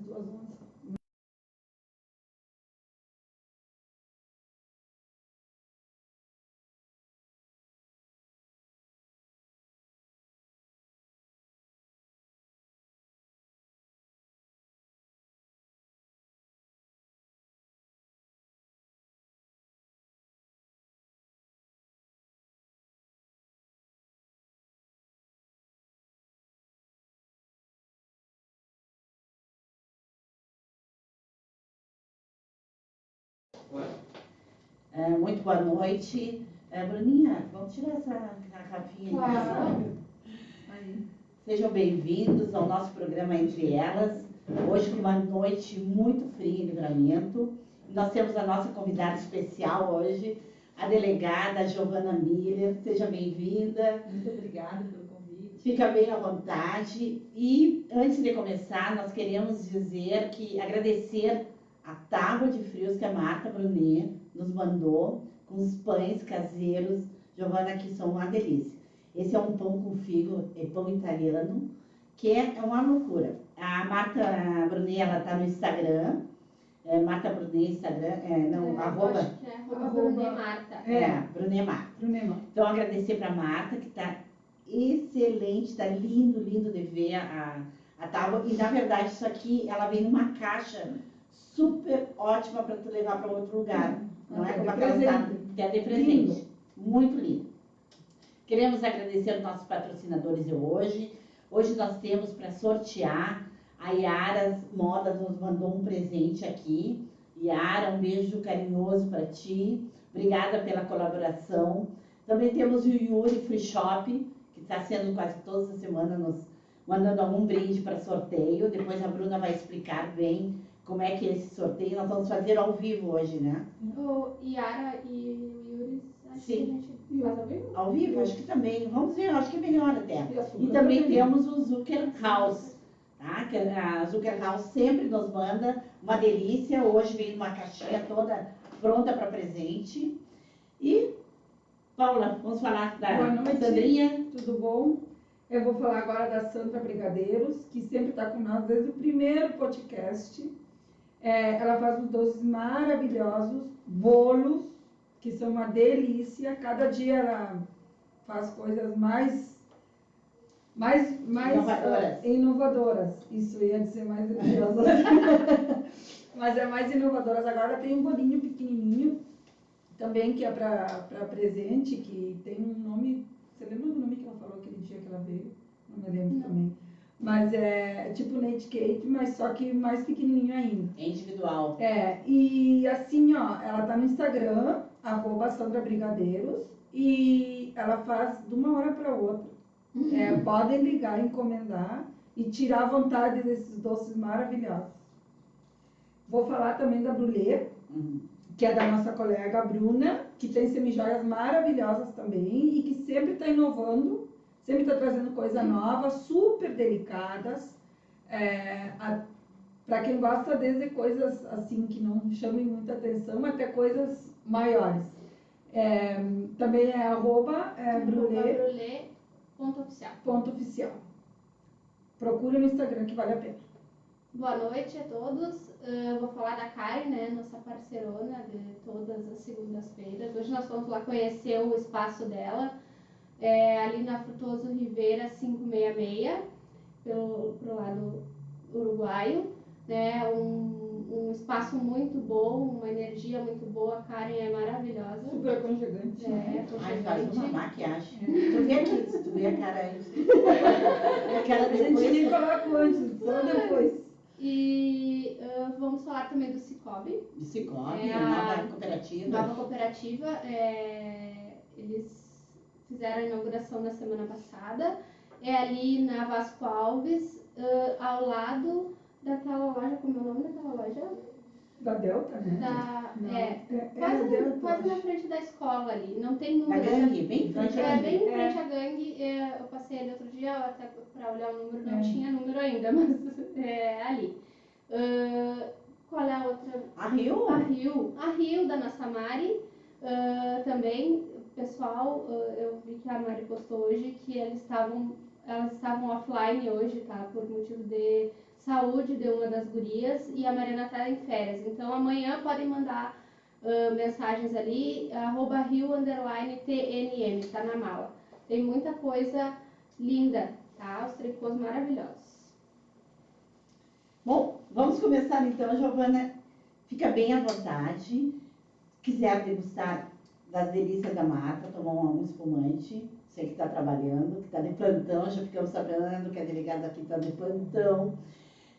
2 onças. Muito boa noite. Bruninha, vamos tirar essa garrafinha Claro. aqui. Sejam bem-vindos ao nosso programa Entre Elas. Hoje foi uma noite muito fria em Livramento. Nós temos a nossa convidada especial hoje, a delegada Giovana Miller. Seja bem-vinda. Muito obrigada pelo convite. Fica bem à vontade. E antes de começar, nós queremos agradecer a tábua de frios que a Marta Brunet nos mandou, com os pães caseiros. Giovana, que são uma delícia. Esse é um pão com figo, é pão italiano, que é uma loucura. A Marta Brunet, ela está no Instagram. Marta Brunet, Instagram, arroba. Acho que é arroba Brunet Marta. Brunet Marta. Brunet Marta. Então, agradecer para a Marta, que está excelente, está lindo, lindo de ver a tábua. E, na verdade, isso aqui, ela vem numa caixa super ótima para tu levar para outro lugar. Não é como aquela que é de presente. Lindo. Muito lindo. Queremos agradecer aos nossos patrocinadores de hoje. Hoje nós temos para sortear, a Yara Modas nos mandou um presente aqui. Yara, um beijo carinhoso para ti. Obrigada pela colaboração. Também temos o Yuri Free Shop, que está sendo quase toda semana nos mandando algum brinde para sorteio. Depois a Bruna vai explicar bem como é que é esse sorteio. Nós vamos fazer ao vivo hoje, né? O Yara e o Yuri, acho que a gente faz ao vivo? Ao vivo, acho que também. Vamos ver, acho que é melhor até. E também temos o Zucker House, tá? Que a Zucker House sempre nos manda uma delícia. Hoje vem uma caixinha toda pronta para presente. E, Paula, vamos falar da Boa noite, Sandrinha. Tudo bom? Eu vou falar agora da Sandra Brigadeiros, que sempre está com nós desde o primeiro podcast. Ela faz uns doces maravilhosos, bolos, que são uma delícia. Cada dia ela faz coisas mais inovadoras. Isso, ia dizer mais deliciosas. Mas é mais inovadoras. Agora tem um bolinho pequenininho, também, que é para presente, que tem um nome... Você lembra do nome que ela falou aquele dia que ela veio? Não me lembro também. Mas é tipo Nate Cake, mas só que mais pequenininho ainda. É individual. E assim, ó, ela tá no Instagram, @Sandra Brigadeiros, e ela faz de uma hora para outra. Podem ligar, encomendar e tirar a vontade desses doces maravilhosos. Vou falar também da Brulé, que é da nossa colega Bruna, que tem semijoias maravilhosas também e que sempre está inovando, sempre está trazendo coisa nova, super delicadas, para quem gosta desde coisas assim que não chamem muita atenção até coisas maiores. Também é @brulé.oficial. Procure no Instagram que vale a pena. Boa noite a todos. Eu vou falar da Karen, né, nossa parceirona de todas as segundas-feiras. Hoje nós vamos lá conhecer o espaço dela, ali na Frutuoso Rivera 566, pro lado uruguaio, né, um espaço muito bom, uma energia muito boa. A Karen é maravilhosa. Super aconchegante. Ai, faz uma maquiagem. Tu vê aqui, se tu vê a cara aí. A cara A gente nem depois. coloca antes, só depois. E vamos falar também do Cicobi. De Cicobi, a nova cooperativa. Nova cooperativa. Eles fizeram a inauguração na semana passada. É ali na Vasco Alves, ao lado daquela loja, como é o nome daquela loja? Da Delta, né? Quase na frente da escola ali. Não tem número. Da gangue, bem em frente à gangue. Bem em frente à gangue. Eu passei ali outro dia, até para olhar o número, não tinha número ainda, mas é ali. Qual é a outra? A Rio? A Rio, da nossa Mari. Também, pessoal, eu vi que a Mari postou hoje que elas estavam offline hoje, tá? Por motivo de saúde de uma das gurias e a Mariana tá em férias. Então amanhã podem mandar mensagens ali, @rio_tnm, tá na mala. Tem muita coisa linda, tá? Os tricôs maravilhosos. Bom, vamos começar então, Giovana. Fica bem à vontade. Quiser degustar das delícias da Marta, tomar um espumante, sei que está trabalhando, que está de plantão, já ficamos sabendo que a delegada aqui está de plantão.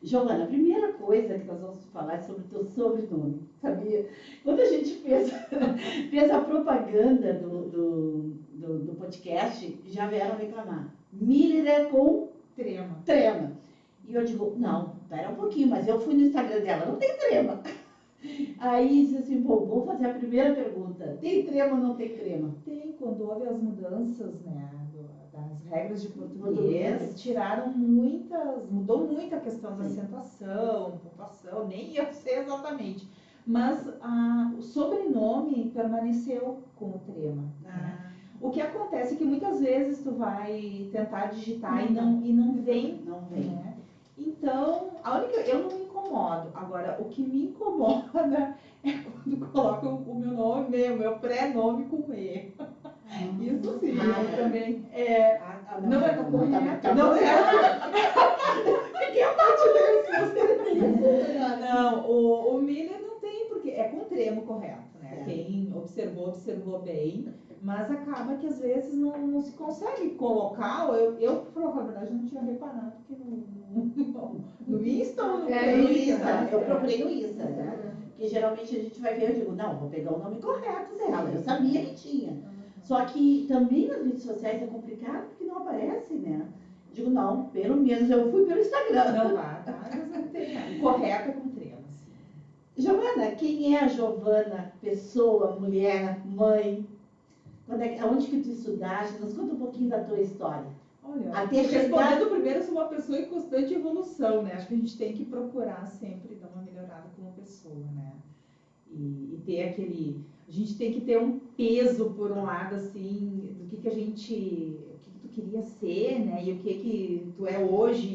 Giovana, a primeira coisa que nós vamos falar é sobre o teu sobrenome, sabia? Quando a gente fez a propaganda do podcast, já vieram reclamar. Miller é com trema. E eu digo, não, espera um pouquinho, mas eu fui no Instagram dela, não tem trema. Aí disse assim, bom, vou fazer a primeira pergunta. Tem trema ou não tem trema? Tem, quando houve as mudanças, né, das regras de português, mudou muito a questão da acentuação, pontuação, nem eu sei exatamente. Mas o sobrenome permaneceu com o trema. Né? O que acontece é que muitas vezes tu vai tentar digitar e não vem. Não vem. Né? Então, eu não me incomodo. Agora, o que me incomoda é quando colocam o meu nome, o meu pré-nome com E. Isso sim, eu também. Não é correto. Não é. Fiquei a parte desse. Não, o Miller não tem, porque é com tremo correto, né? Quem observou bem. Mas acaba que às vezes não se consegue colocar. Eu provavelmente não tinha reparado que no Insta ou no no Insta. Eu procurei no Insta, né? Porque geralmente a gente vai ver, eu digo, não, vou pegar o nome correto dela. Eu sabia que tinha. Só que também nas redes sociais é complicado porque não aparece, né? Digo, não, pelo menos eu fui pelo Instagram. Não tá, mas não tem. Correto é com trema, sim. Giovana, quem é a Giovana? Pessoa, mulher, mãe? Onde que tu estudaste? Nos conta um pouquinho da tua história. Olha, até respondendo primeiro, eu sou uma pessoa em constante evolução, né? Acho que a gente tem que procurar sempre dar uma melhorada como pessoa, né? E ter aquele... A gente tem que ter um peso, por um lado, assim, do que a gente... O que tu queria ser, né? E o que tu é hoje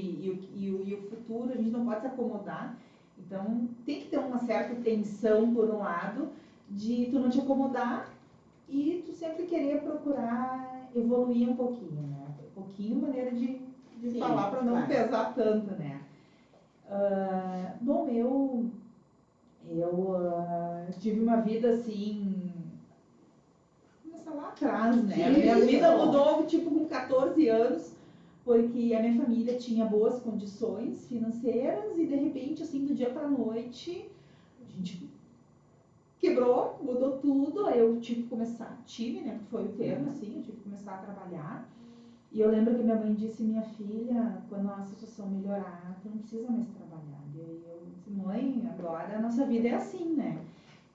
e o futuro. A gente não pode se acomodar. Então, tem que ter uma certa tensão, por um lado, de tu não te acomodar e tu sempre querer procurar evoluir um pouquinho, né? Um pouquinho, maneira de Sim, falar para não pesar tanto, né? Bom, eu tive uma vida assim, começar lá atrás, né? Sim, Minha vida mudou tipo com 14 anos, porque a minha família tinha boas condições financeiras e de repente, assim, do dia para noite, a gente quebrou, mudou tudo. Aí eu tive que começar, né? Porque foi o termo, assim, eu tive que começar a trabalhar. E eu lembro que minha mãe disse, minha filha, quando a situação melhorar, tu não precisa mais trabalhar. E aí eu disse, mãe, agora a nossa vida é assim, né?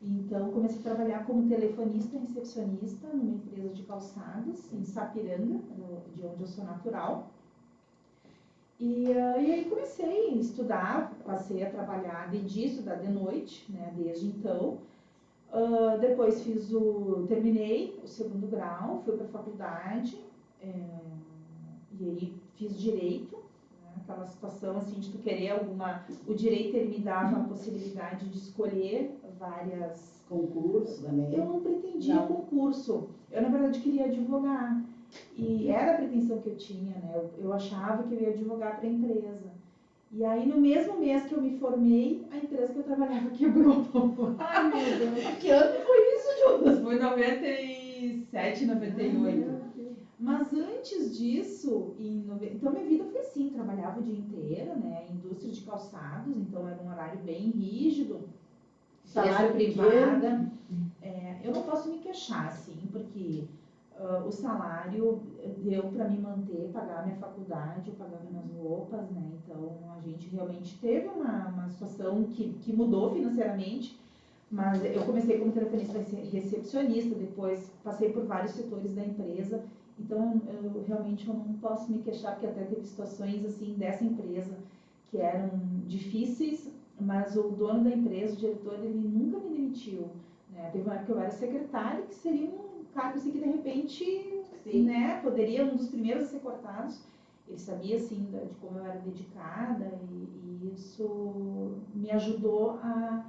Então comecei a trabalhar como telefonista e recepcionista numa empresa de calçados em Sapiranga, de onde eu sou natural. E aí comecei a estudar, passei a trabalhar de dia, estudar de noite, né? Desde então. Depois terminei o segundo grau, fui para a faculdade, e aí fiz direito, né? Aquela situação assim de tu querer o direito ele me dava a possibilidade de escolher várias concursos também. Eu não pretendia concurso, eu na verdade queria advogar, e era a pretensão que eu tinha, né? Eu achava que eu ia advogar para a empresa. E aí, no mesmo mês que eu me formei, a empresa que eu trabalhava quebrou. Ai, meu Deus. Que ano foi isso, Jonas? Foi 97, 98. Mas antes disso, então minha vida foi assim, trabalhava o dia inteiro, né? Indústria de calçados, então era um horário bem rígido. Salário privada. Eu não posso me queixar, assim, porque o salário deu para me manter, pagar minha faculdade, eu pagava minhas roupas, né? Então a gente realmente teve uma situação que mudou financeiramente, mas eu comecei como telefonista recepcionista, depois passei por vários setores da empresa, então eu realmente não posso me queixar, porque até teve situações assim dessa empresa que eram difíceis, mas o dono da empresa, o diretor, ele nunca me demitiu, né? Teve uma época que eu era secretária, que seria um cargo assim que de repente, né, poderia um dos primeiros a ser cortados. Ele sabia, assim, de como eu era dedicada e isso me ajudou a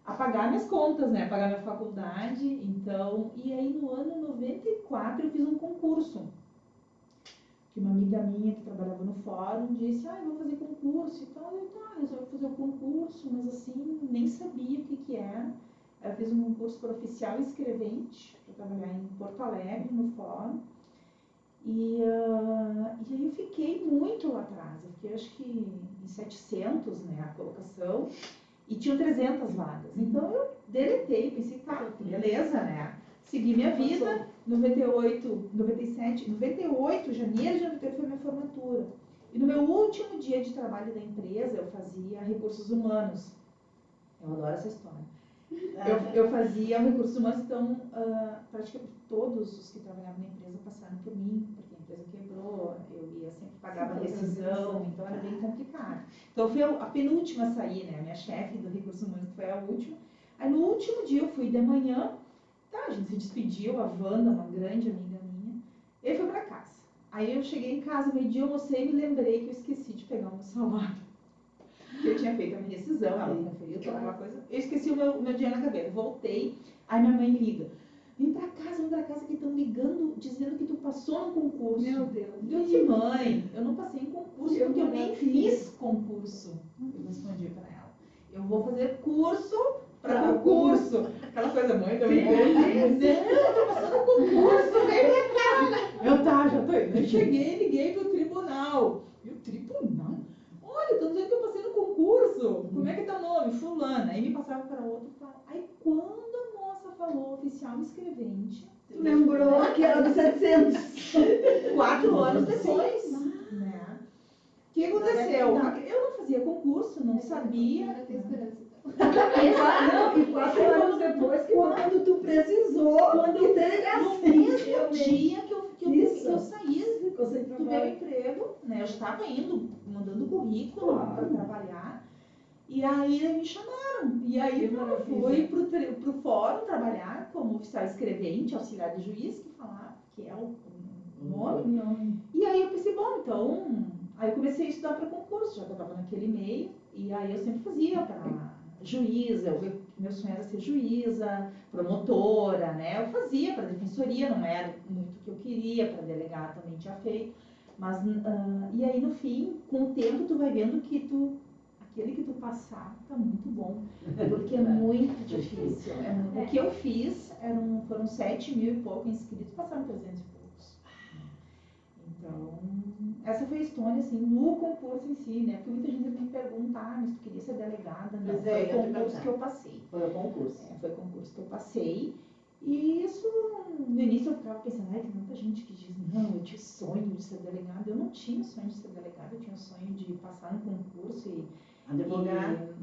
pagar minhas contas, né? A pagar minha faculdade. Então, e aí no ano 94 eu fiz um concurso. Que uma amiga minha que trabalhava no fórum disse, eu vou fazer concurso e tal. Eu, resolvi fazer o concurso, mas assim, nem sabia o que era. Eu fiz um concurso para oficial escrevente, para trabalhar em Porto Alegre, no fórum. E aí eu fiquei muito lá atrás, eu fiquei acho que em 700, né, a colocação, e tinham 300 vagas. Então eu deletei, pensei, tá, beleza, né, segui minha vida, 98, 97, 98, janeiro de 98 foi minha formatura. E no meu último dia de trabalho da empresa, eu fazia recursos humanos. Eu adoro essa história. Eu fazia recursos humanos, então praticamente todos os que trabalhavam na empresa passaram por mim, porque a empresa quebrou, eu sempre pagava rescisão, então era bem complicado. Então foi a penúltima a sair, né? A minha chefe do recursos humanos foi a última. Aí no último dia eu fui de manhã, a gente se despediu, a Wanda, uma grande amiga minha, e foi pra casa. Aí eu cheguei em casa, meio-dia, eu almocei e me lembrei que eu esqueci de pegar o meu salário. Que eu tinha feito a minha rescisão, ela conferiu toda aquela coisa. Eu esqueci o meu dinheiro na gaveta. Voltei, aí minha mãe liga. Vem pra casa que estão ligando, dizendo que tu passou no concurso. Meu Deus. Eu disse, mãe, eu não passei em concurso, porque eu nem fiz concurso. Eu respondi pra ela. Eu vou fazer curso pra concurso. Aquela coisa, mãe, deu eu tô passando concurso, vem pra casa. Já tô indo. Eu cheguei, liguei pro tribunal. E o tribunal? Olha, estão dizendo que eu passei no concurso. Como é que é teu nome? Fulana. Aí me passava para outro. Aí quando a moça falou oficial escrevente, Tu lembrou que era do 700. 4 anos depois, né? O que aconteceu? Eu não fazia concurso, não sabia. Agora tem esperança, então. E 4 anos depois, quando tu precisou, Quando que no delegacia. mesmo dia que eu saí Ficou sem do meu trabalho. emprego, né? Eu estava indo, mandando currículo para trabalhar. E aí me chamaram. E aí eu fui pro fórum trabalhar como oficial escrevente, auxiliar de juiz, que falava, que é o nome. Não. E aí eu pensei, bom, então. Aí eu comecei a estudar para concurso, já estava naquele meio. E aí eu sempre fazia para juíza, meu sonho era ser juíza, promotora, né? Eu fazia para defensoria, não era muito o que eu queria, para delegado também tinha feito. Mas, e aí no fim, com o tempo, tu vai vendo que aquele que tu passar tá muito bom, porque é muito difícil. O que eu fiz foram 7 mil e pouco inscritos, passaram 300 e poucos. Então, essa foi a história, assim, no concurso em si, né? Porque muita gente me pergunta, mas tu queria ser delegada? Não, foi o concurso que eu passei. Foi o concurso. Foi o concurso que eu passei. E isso, no início eu ficava pensando, tem muita gente que diz, não, eu tinha sonho de ser delegada. Eu não tinha sonho de ser delegada, eu tinha sonho de passar no concurso e Advogado?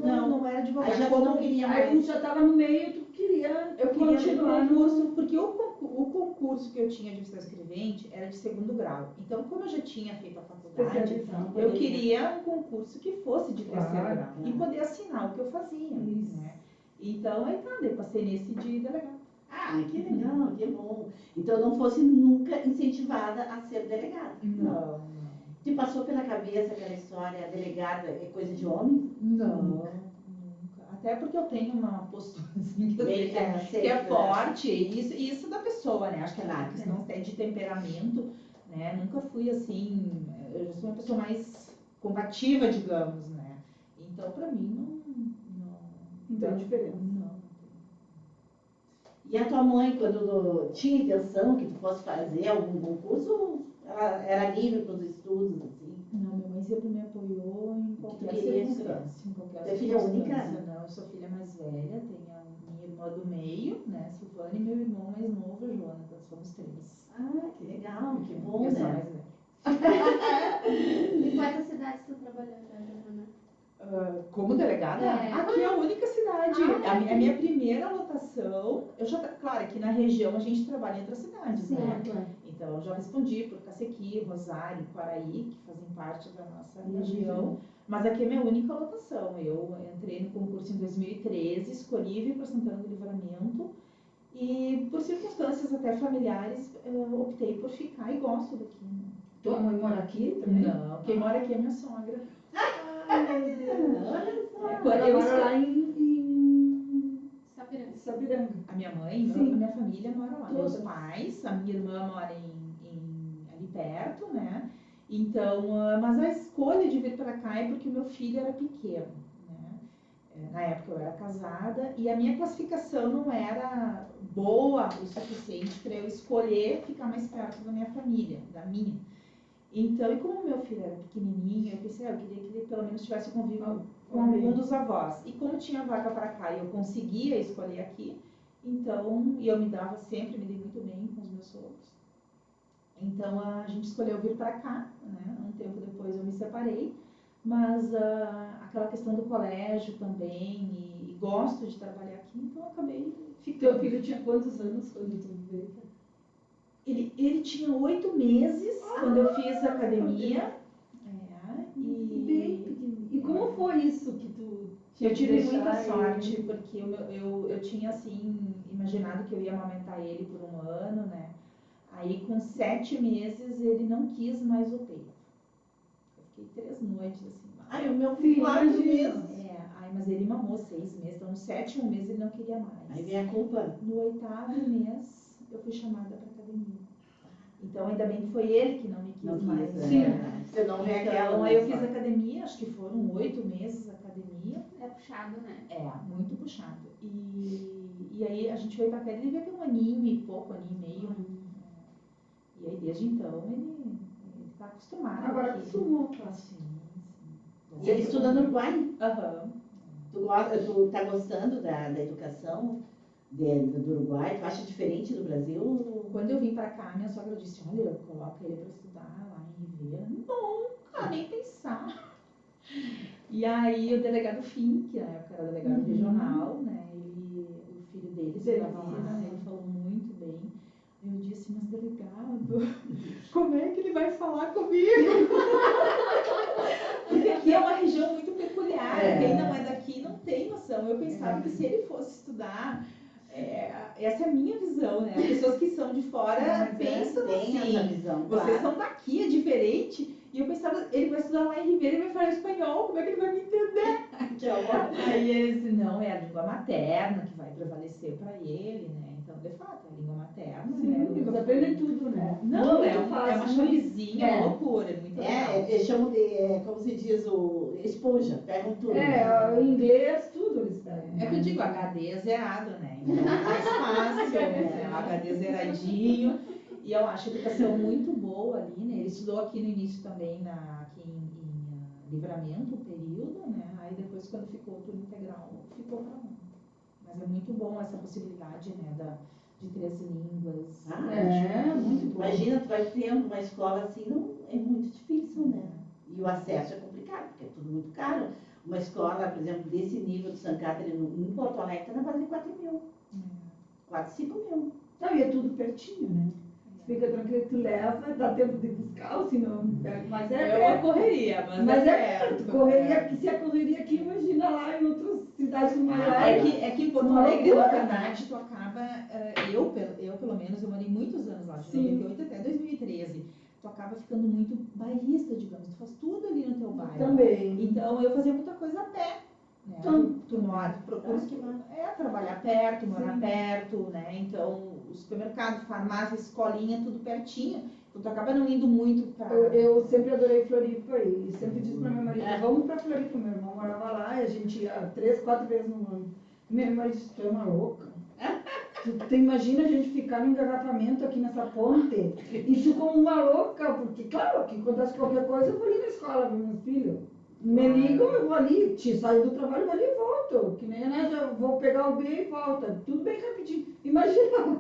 Não era advogado. Aí já não queria Aí mais. tu já estava no meio, tu queria Eu queria continuar o concurso, porque o concurso que eu tinha de oficial escrevente era de 2º grau. Então, como eu já tinha feito a faculdade, Especializado. eu queria um concurso que fosse de 3º Claro, grau e poder assinar o que eu fazia. Isso. Né? Então, aí eu passei nesse de delegado. Ah, que legal, que bom. Então não fosse nunca incentivada a ser delegada. Não. Te passou pela cabeça aquela história, delegada é coisa de homem? Não, nunca. Até porque eu tenho uma postura assim, que é sempre, forte, e isso da pessoa, né? Acho que é Claro. uma questão até de temperamento, né? Nunca fui assim, eu já sou uma pessoa mais combativa, digamos, né? Então, pra mim, Não tem diferença. Não. E a tua mãe, quando tinha intenção que tu fosse fazer algum concurso, ela era livre para os estudos, assim? Não, minha mãe sempre me apoiou em qualquer queria circunstância. Em qualquer Tu é filha circunstância. única? Não, eu sou filha mais velha, tenho a minha irmã do meio, né, Silvana, e meu irmão mais novo, Jonathan, somos 3. Ah, que legal, que bom, Eu sou né? mais velha. Em quantas cidades tu trabalhou já, Ana? Como delegada, É. aqui é a única cidade. A minha primeira lotação, claro, aqui na região a gente trabalha em outras cidades, né? Claro. Então, eu já respondi por Cacequi, Rosário, Quaraí, que fazem parte da nossa região, mas aqui é a minha única lotação. Eu entrei no concurso em 2013, escolhi vir para Santana do Livramento e, por circunstâncias até familiares, eu optei por ficar e gosto daqui. Né? Tua mãe mora aqui também? Não, quem mora aqui é minha sogra. Ai, meu Deus. Olha só. Ela Eu mora lá em Sapiranga. Sapiranga. A minha mãe, Sim. a minha família mora lá. Meus Todas. pais, a minha irmã mora ali perto, né? Então, mas a escolha de vir para cá é porque o meu filho era pequeno, né? Na época eu era casada e a minha classificação não era boa o suficiente para eu escolher ficar mais perto da minha família, da minha. Então, e como meu filho era pequenininho, eu pensei, eu queria que ele pelo menos tivesse convívio com algum dos avós. E como tinha vaga para cá e eu conseguia escolher aqui, então, e eu me dava sempre, me dei muito bem com os meus sogros. Então, a gente escolheu vir para cá, né? Um tempo depois eu me separei, mas aquela questão do colégio também, e gosto de trabalhar aqui, então eu acabei ficando. Teu filho tinha quantos anos quando tu veio? Ele tinha 8 meses quando eu fiz a academia. Bem pequenininho. E como foi isso que tu tinha Eu que tive deixar muita ele? sorte, porque eu tinha, assim, imaginado que eu ia amamentar ele por 1 ano, né? Aí, com 7 meses, ele não quis mais o peito. Eu fiquei 3 noites, assim. Ai, o meu Sim, filho 4 imagino. meses. Mas ele mamou 6 meses, então no 7º mês ele não queria mais. Aí vem a culpa. No 8º mês, eu fui chamada para academia. Então, ainda bem que foi ele que não me quis Não mais. quis, Sim. Você não vê aquela. Então, aí eu fiz academia, acho que foram 8 meses academia. É puxado, né? Muito puxado. E aí a gente veio pra cá, ele devia ter 1 aninho e pouco, 1 aninho e meio. E aí desde então ele tá acostumado. Agora aqui. acostumou. Sim. E ele estuda no Uruguai? Aham. Tu tá gostando da educação do Uruguai? Tu acha diferente do Brasil? Quando eu vim pra cá, minha sogra disse, olha, coloca ele pra estudar lá em Ribeira. Nunca, nem pensar. E aí o delegado Fim, que na época era delegado regional, né? O filho dele estudava lá, ele falou muito bem. Eu disse, mas delegado, como é que ele vai falar comigo? Porque aqui é uma região muito peculiar, quem não é daqui não tem noção. Eu pensava que se ele fosse estudar, essa é a minha visão, né? As pessoas que são de fora pensam Tem assim, essa visão, vocês claro. são daqui, é diferente. E eu pensava, ele vai estudar lá em Ribeira, ele vai falar espanhol, como é que ele vai me entender? Que horror. Aí ele disse, não, é a língua materna que vai prevalecer para ele, né? Então, de fato, é a língua materna, Sim, né? eles aprendem tudo, né? Não, é Muito uma fácil, chavezinha, é. uma loucura, é muito legal. Eles chamam de, como se diz, o esponja, pegam tudo. O inglês, tudo eles pegam. É que eu digo, HD zerado, né? Então é mais fácil, né? O HD zeradinho. E eu acho a educação muito boa ali, né? Ele estudou aqui no início também, aqui em Livramento, um período, né? Aí depois, quando ficou turno integral, ficou para lá. Mas é muito bom essa possibilidade, né? De 3 línguas. Muito bom. Imagina, tu vai ter uma escola assim, não, é muito difícil, né? E o acesso é complicado, porque é tudo muito caro. Uma escola, por exemplo, desse nível de São Catarina, em Porto Alegre, está na base de 4 mil. 4, 5 mil. Não, e é tudo pertinho, né? Fica tranquilo, tu leva, dá tempo de buscar, ou se não, mas É é uma correria, mas Mas é perto. Correria, se a correria aqui, imagina lá em outras cidades maiores. É que em Porto Uma Alegre, loucura. na verdade, tu acaba, eu pelo menos, eu morei muitos anos lá, de Sim. 98 até 2013. Tu acaba ficando muito bairrista, digamos, tu faz tudo ali no teu bairro. Também. Então, eu fazia muita coisa a pé. Né? Tu procura trabalhar perto, morar Sim. perto, né? Então, o supermercado, farmácia, escolinha, tudo pertinho. Então, tu acaba não indo muito pra... Eu sempre adorei Floripa e sempre disse para meu marido, vamos para Floripa. Meu irmão morava lá e a gente ia 3, 4 vezes no ano. Meu irmão disse, tu é uma louca. Tu imagina a gente ficar no engarrafamento aqui nessa ponte e tu como uma louca, porque claro, aqui acontece qualquer coisa, eu vou ali na escola com meus filhos. Me ligam, eu vou ali, saio do trabalho, vou ali e volto. Que nem a Nádia, eu vou pegar o B e volta. Tudo bem rapidinho. Imagina,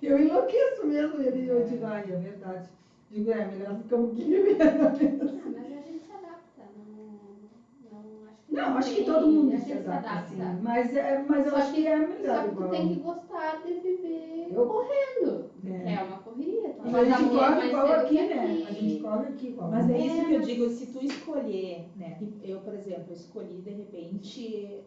eu enlouqueço mesmo. Eu digo, ai, é verdade. Digo, melhor ficar um pouquinho mesmo. Mas a gente se adapta, Não, acho que todo mundo a se gente adapta, assim. adapta. Mas eu Só acho que é Só melhor que tu igual. tem que gostar de viver Eu- correndo. É. É uma correria. Tu Mas a gente acorda corre mais igual cedo aqui, que né? A gente corre aqui igual. Mas é isso que eu digo, se tu escolher, né? Eu, por exemplo, escolhi de repente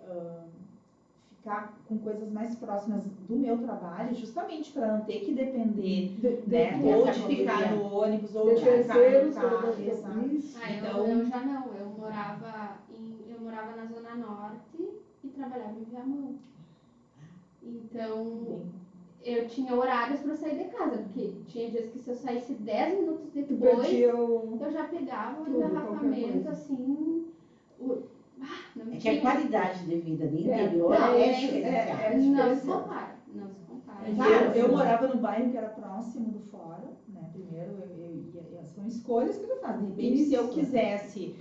ficar com coisas mais próximas do meu trabalho, justamente para não ter que depender, né, de ou essa de ficar correria. no ônibus, ou de ficar terceiros, no carro, exato. Então- Eu já não, eu morava na Zona Norte e trabalhava em Viamão. Então, eu tinha horários para sair de casa, porque tinha dias que se eu saísse 10 minutos Tu depois, perdia o... eu já pegava o Tudo, qualquer engarrafamento, coisa. assim, não É que tinha. a qualidade de vida no É, interior não, é é- diferenciada. Não se compara, não se compara. É Claro, Eu morava no bairro que era próximo do fórum, né? Primeiro, são escolhas que tu faz. De repente, se eu Isso. quisesse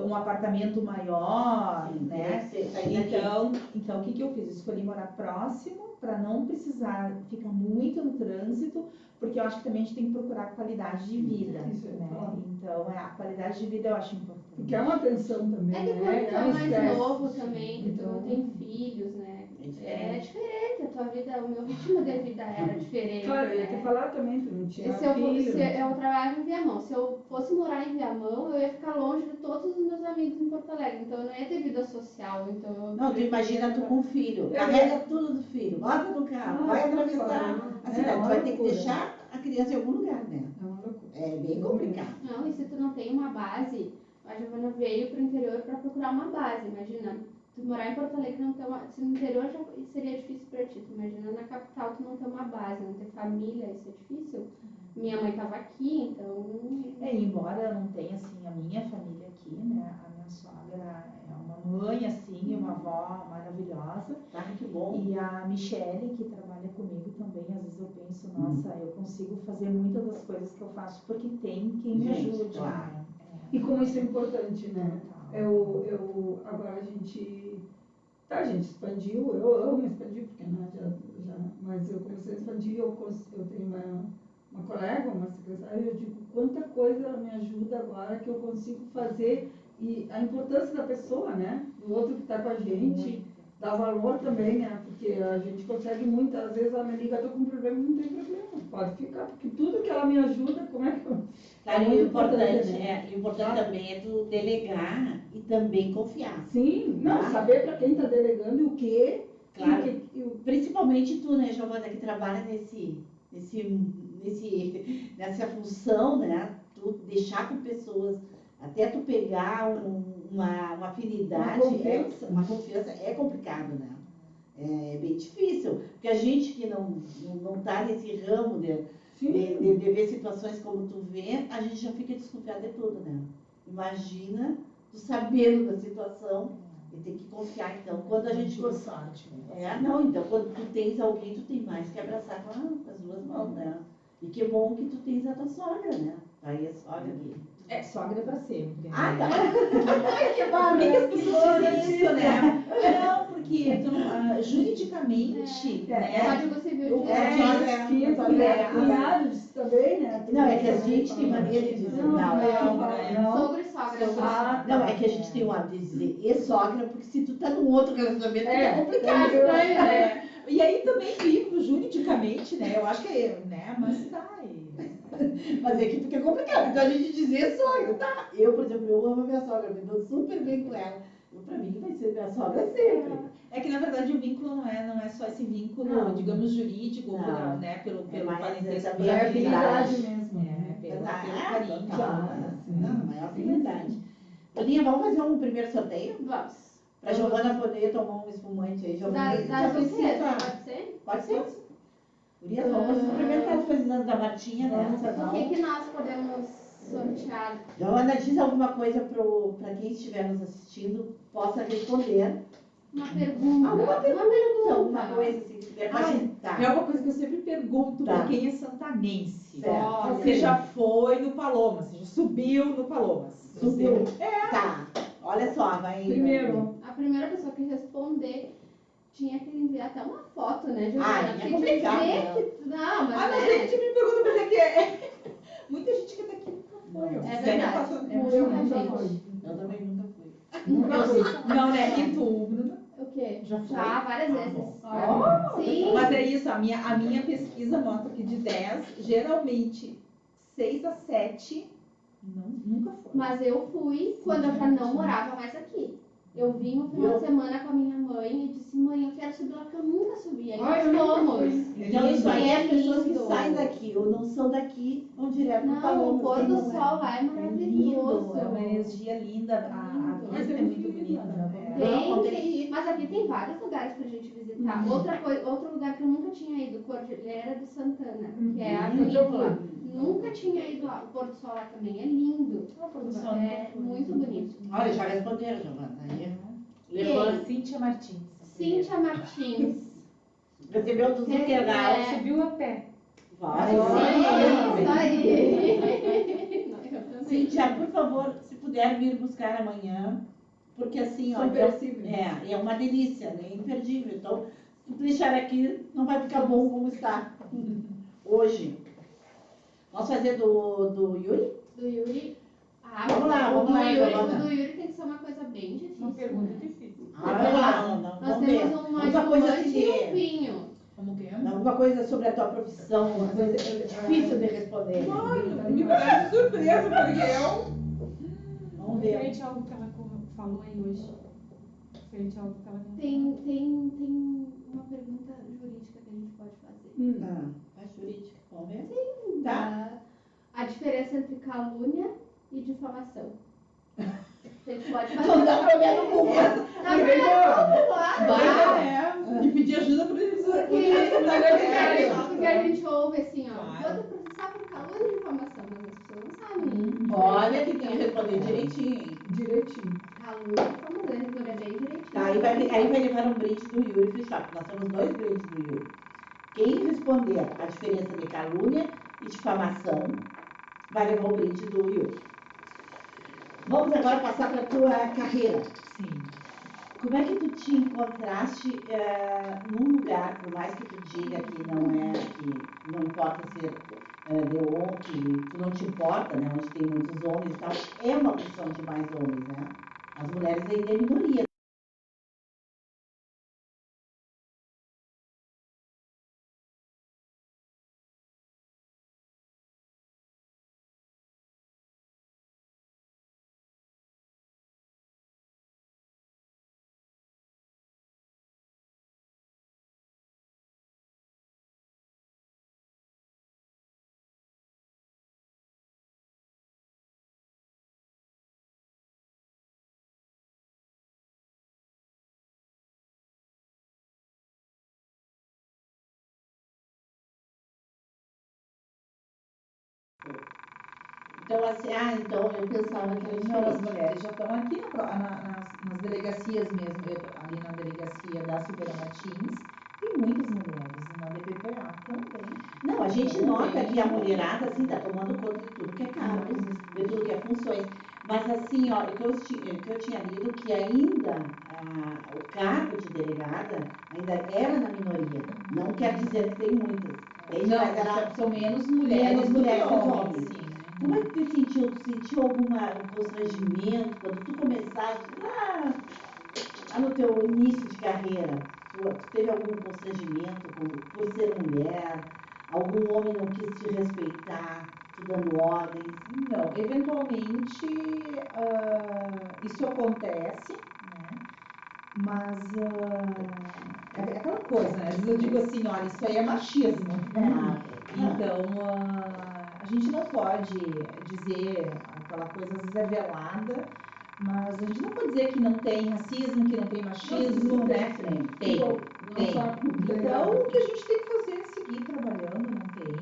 um apartamento maior, Sim, né? você sair daqui. Então, o que eu fiz? Eu escolhi morar próximo para não precisar ficar muito no trânsito, porque eu acho que também a gente tem que procurar qualidade de vida, Isso, né? claro. Então, a qualidade de vida eu acho importante. Porque é uma atenção também, é que né? quando tu é um mais estresse. novo também, que tu não Então- tem filhos, né? É É diferente, a tua vida, o meu ritmo de vida era diferente. Claro, eu ia né? te falar também, tu não tinha Se eu filho. trabalhava em Viamão, se eu fosse morar em Viamão, eu ia ficar longe de todos os meus amigos em Porto Alegre, então eu não ia ter vida social, então eu Não, tu preferia imagina tu tra- com um filho, carrega tudo do filho, bota no carro, vai atravessar a cidade. Tu vai ter que deixar a criança em algum lugar, né? É uma loucura. É bem complicado. Não, e se tu não tem uma base, a Giovana veio pro interior para procurar uma base, imagina. Tu morar em Porto Alegre não ter uma. Se no interior já seria difícil pra ti. Tu imagina na capital tu não ter uma base, não ter família, isso é difícil. Minha mãe tava aqui, então. Embora eu não tenha, assim, a minha família aqui, né? A minha sogra é uma mãe, assim, e uma avó maravilhosa. Tá, que bom. E a Michele, que trabalha comigo também, às vezes eu penso, nossa, eu consigo fazer muitas das coisas que eu faço porque tem quem me Gente, ajude, claro. né? E como isso é importante, né? Total. Agora a gente expandiu, eu amo expandir, porque mas eu comecei a expandir, eu tenho uma colega, uma secretária, eu digo quanta coisa ela me ajuda agora que eu consigo fazer, e a importância da pessoa, né? Do outro que está com a gente, dá valor também, né? Porque a gente consegue muito, às vezes ela me liga, tô com um problema, não tem problema, pode ficar, porque tudo que ela me ajuda, como é que eu... Claro, É e o muito importante, né? o importante também é tu delegar e também confiar. Sim, não, Tá? saber para quem está delegando e o quê. Claro. E o Principalmente tu, né, Giovana, que trabalha nessa função, né? Tu deixar com pessoas, até tu pegar uma afinidade, uma confiança é complicado, né? É bem difícil, porque a gente que não tá nesse ramo de ver situações como tu vê, a gente já fica desconfiado de tudo, né? Imagina tu sabendo da situação e tem que confiar, então. Quando a gente... sorte. então, quando tu tens alguém, tu tem mais que abraçar com as duas mãos, né? E que bom que tu tens a tua sogra, né? Aí a sogra aqui. Sogra pra sempre. Ah, né? tá. Que Por que as pessoas dizem isso, né? Não, porque juridicamente, né? Código Civil de cunhados também, né? Não, é que a gente tem mania de dizer. Não, Sogro e sogra. não, é que a gente tem o hábito de dizer e-sogra, porque se tu tá num outro relacionamento, é complicado, entendeu? né? E aí também vivo juridicamente, né? Eu acho que né? Mas tá aí. Mas é que fica complicado, então a gente dizer sogra, tá? Eu, por exemplo, eu amo a minha sogra, me dou super bem com ela. Pra mim vai ser minha sogra sempre. É que na verdade o vínculo não é só esse vínculo, digamos, jurídico, Não. né? Pelo mais parentesco, também É a afinidade mesmo. pelo Ah, carinho. claro. Não, maior afinidade. Toninha, vamos fazer um primeiro sorteio? Vamos. Pra Giovana poder tomar um espumante aí. Giovana, Das já duas precisa. pode ser? Pode ser? Gurias, vamos experimentar as coisas da Martinha, né? O que nós podemos sortear? Giovana, diz alguma coisa pra quem estiver nos assistindo possa responder. Uma pergunta. Alguma pergunta, alguma coisa assim que tiver pra gente. Tá. É uma coisa que eu sempre pergunto Tá. pra quem é santanense. Certo. Você já foi no Palomas, você já subiu no Palomas. Subiu. Tá. Olha só, vai. Primeiro, A primeira pessoa que responder tinha que enviar até uma foto, né, Ah, Giovana? é Porque complicado, dizer né? que... Não, mas Ah, mas a gente me pergunta pra que é. Muita gente que tá aqui nunca foi. É Sério, verdade. passando- Muita eu nunca gente. fui. Eu também nunca fui. Nunca fui. Não, né? E tu, Bruna? O quê? Já foi? Já, várias Ah, vezes. bom. Sim. Mas é isso, a minha pesquisa mostra que de 10, geralmente 6 a 7 nunca foi. Mas eu fui quando eu já não morava mais aqui. Eu vim um final de semana com a minha mãe e disse, mãe, eu quero subir lá porque eu nunca subi. Aí Ai, nós eu nunca fomos. fui. Então, isso aí é as pessoas que lindo. saem daqui, ou não são daqui, vão direto pro Não, o Paloma. pôr do sol lá é É lindo, maravilhoso. é uma energia linda, a Lindo. vista é muito bonita, né? Não, tem que Tem, ir. mas aqui tem vários lugares pra gente visitar. Outro lugar que eu nunca tinha ido, Cordilheira de Santana, que é a Eu já vinícola. fui. Nunca tinha ido lá. O pôr do sol lá também é lindo. A produção É muito bonito. Olha, já responderam, Giovana. Aí, Quem? levanta. Cíntia Martins. Cíntia Martins. Recebeu do Zuckergal. É. Subiu a pé. Vai, Sim, vai. isso aí. Não, eu também. Cíntia, por favor, se puder vir buscar amanhã, porque assim, ó, Subversível. é uma delícia, né? Imperdível. Então, se tu deixar aqui, não vai ficar bom como está hoje. Vamos fazer do Yuri? Do Yuri. Ah, Vamos lá, o do Yuri, Giovana. o do Yuri tem que ser uma coisa bem difícil. Uma pergunta né? difícil. Não, Nós vamos ver. temos uma Alguma coisa espumante assim e um de... vinho. Como que é? Alguma coisa sobre a tua profissão, uma coisa difícil de responder. Me parece surpresa, porque eu... Vamos ver. Referente a algo que ela falou aí hoje. Referente a algo que ela Tem uma pergunta jurídica que a gente pode fazer. Faz jurídica, vamos ver? Tá. A diferença entre calúnia e difamação. A gente pode fazer. Não dá pra olhar no Google. Claro. E pedir ajuda para eles. Porque a gente ouve assim, ó, Claro. vou te processar por calúnia e difamação, mas as pessoas não sabem. Olha que tem que responder direitinho, hein? Direitinho. Calúnia e difamação, ele responder bem direitinho. Tá, aí vai levar um brinde do Yuri Free Shop. Nós temos 2 brindes do Yuri. Quem responder a diferença de calúnia e difamação vai levar o brinde do Yuri. Vamos agora passar para a tua carreira. Sim. Como é que tu te encontraste num lugar, por mais que tu diga que não importa ser de homem, que tu não te importa, né? Onde tem muitos homens e tal, é uma profissão de mais homens, né? As mulheres ainda é minoria. Então, assim, então eu pensava que era Não, as diferente. mulheres já estão aqui nas delegacias mesmo, ali na delegacia da Silveira Martins, tem muitas mulheres, na DPPA também. Não, a gente nota que a mulherada, assim, tá tomando conta de tudo que é cargos, de tudo que é funções. Mas, assim, ó, o que eu tinha lido, que ainda o cargo de delegada ainda era na minoria. Não quer dizer que tem muitas. Tem, Não, mas era são menos mulheres menos mulheres do que do que homens, homens. sim. Como é que tu sentiu? Tu sentiu algum constrangimento quando tu começaste lá no teu início de carreira? Tu teve algum constrangimento por ser mulher? Algum homem não quis te respeitar, tu dando ordens? Não, eventualmente isso acontece, né? Mas é aquela coisa, né? Às vezes eu digo assim, olha, isso aí é machismo, né? Então, a gente não pode dizer aquela coisa, às vezes é velada, mas a gente não pode dizer que não tem racismo, que não tem machismo, né? Tem. Não só Então, o que a gente tem que fazer é seguir trabalhando, não tem,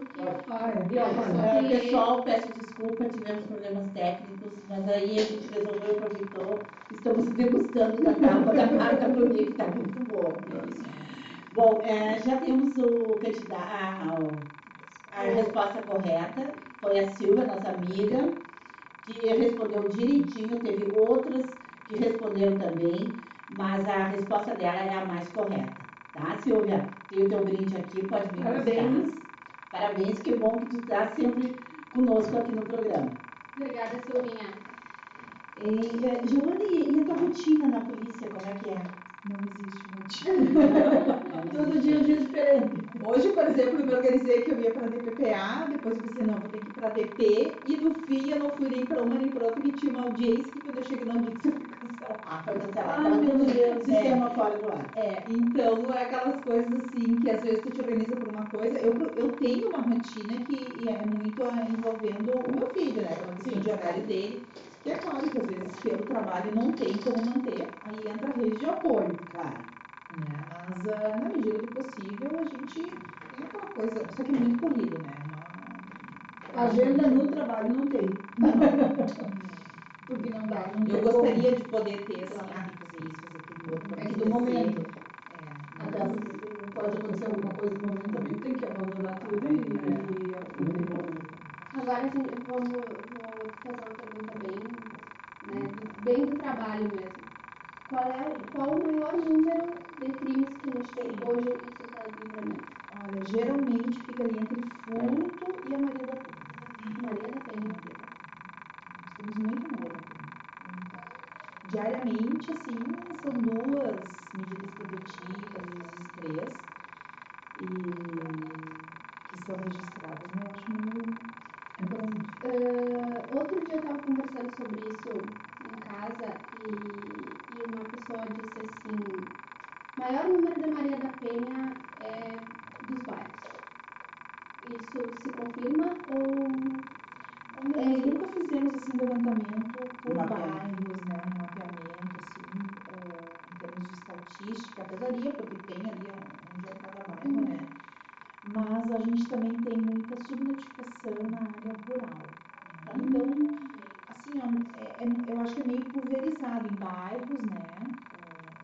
que Ah, é. e a pessoa que lê. Pessoal, peço desculpa, tivemos problemas técnicos, mas aí a gente resolveu, aproveitou, estamos degustando da tábua da marca Bruni, que está muito boa. Bom, já temos o candidato, a resposta correta, foi a Silvia, nossa amiga, que respondeu direitinho, teve outras que responderam também, mas a resposta dela é a mais correta, tá, Silvia? Tem o teu brinde aqui, pode vir Parabéns. buscar. Parabéns, que bom que tu está sempre conosco aqui no programa. Obrigada, Silvinha. Giovanni, e a tua rotina na polícia, como é que é? Não existe motivo. Todo dia um dia diferente. Hoje, por exemplo, eu me organizei que eu ia para a DPPA, depois eu pensei, não, vou ter que ir para a DP, e no fim eu não fui nem para uma nem para outra, que tinha uma audiência que quando eu cheguei na audiência eu fui cancelada. Foi cancelada. Ah, meu Deus. Sistema fora do ar. Então não é aquelas coisas assim que às vezes tu te organiza por uma coisa. Eu tenho uma rotina que é muito envolvendo o meu filho, né? Pela questão de horário dele. E é claro que às vezes pelo trabalho não tem como manter, aí entra a rede de apoio, Claro. né? Mas na medida do possível a gente tem aquela coisa, só que é muito corrido, né? Agenda no trabalho não tem. Porque não dá. Não Eu tem gostaria de poder ter assim, tem que fazer isso, fazer aquilo outro. É que do momento. Mas Até porque pode acontecer alguma coisa no momento também, tem que abandonar tudo e Agora, gente, vou fazer uma pergunta bem do trabalho mesmo. Qual o maior número de crimes que a gente tem hoje em Santana do Livramento? olha, geralmente fica ali entre furto e a Maria da Penha. Maria da Penha. Nós temos muito Maria da Penha. Diariamente, assim, são 2 medidas protetivas, às vezes 3, e que são registradas, né? Eu acho meio grande. Outro dia eu estava conversando sobre isso em casa e uma pessoa disse assim, maior número de Maria da Penha é dos bairros. Isso se confirma ou Nunca fizemos assim levantamento por Mapeamento. bairros, né? Um mapeamento assim, em termos de estatística, até daria, porque tem ali onde é cada bairro, né? Mas a gente também tem muita subnotificação na área rural. Tá? Então, assim, ó, eu acho que é meio pulverizado em bairros, né?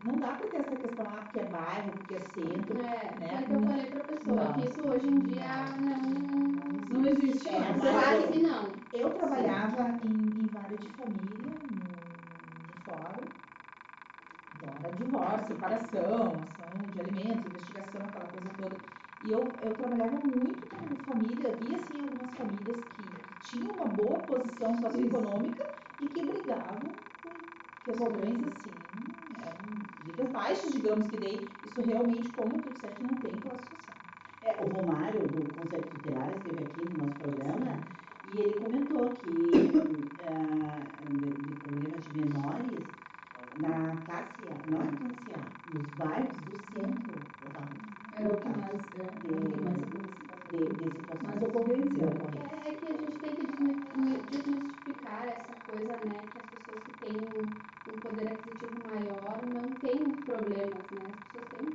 Não dá para ter essa questão, porque é bairro, porque é centro. é que eu falei para a pessoa, que isso hoje em dia não existe mais. quase não. Eu trabalhava em vara de família, no fórum, então era divórcio, separação, ação de alimentos, investigação, aquela coisa toda. E eu trabalhava muito com família, via assim algumas famílias que tinham uma boa posição socioeconômica e que brigavam por questões assim, vidas baixas, digamos, que daí isso realmente, como tu disseste, não tem classe social. O Romário, do Conselho Tutelar, esteve aqui no nosso programa e ele comentou que de problemas de menores na classe A, não é classe A, nos bairros do centro, Era o que mais de situações mais ocorrência. É que a gente tem que desmistificar essa coisa, né? Que as pessoas que têm um poder aquisitivo maior não têm problemas, né? As pessoas têm